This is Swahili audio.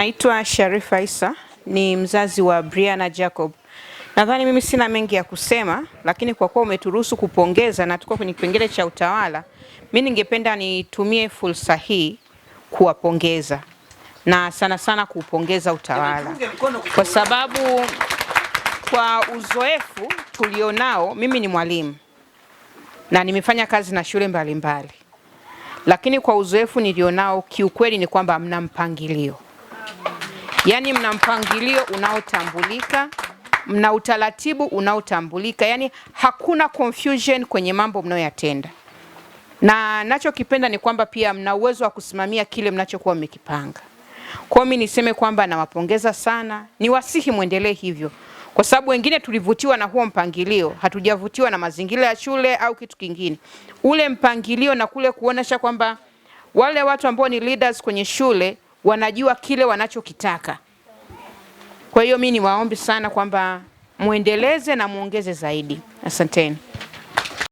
Naitwa Sharifa Isa, ni mzazi wa Brianna Jacob. Nadhani mimi sina mengi ya kusema, lakini kwa kuwa umeturuhusu kupongeza na tuko kwenye kipengele cha utawala, mimi ningependa nitumie fursa hii kuwapongeza na sana sana kuupongeza utawala, kwa sababu kwa uzoefu tulionao, mimi ni mwalimu na nimefanya kazi na shule mbalimbali, lakini kwa uzoefu nilionao kiukweli ni kwamba mna mpangilio. Yani mna mpangilio unaotambulika, mna utaratibu unaotambulika, yani hakuna confusion kwenye mambo mnayoyatenda. Na nachokipenda ni kwamba pia mna uwezo wa kusimamia kile mnachokuwa mmekipanga. Kwa mimi niseme kwamba nawapongeza sana, niwasihi muendelee hivyo. Kwa sababu wengine tulivutiwa na huo mpangilio, hatujavutiwa na mazingira ya shule au kitu kingine. Ule mpangilio na kule kuonesha kwamba wale watu ambao ni leaders kwenye shule wanajua kile wanachokitaka. Kwa hiyo mimi niwaombe sana kwamba muendeleze na muongeze zaidi. Asanteni.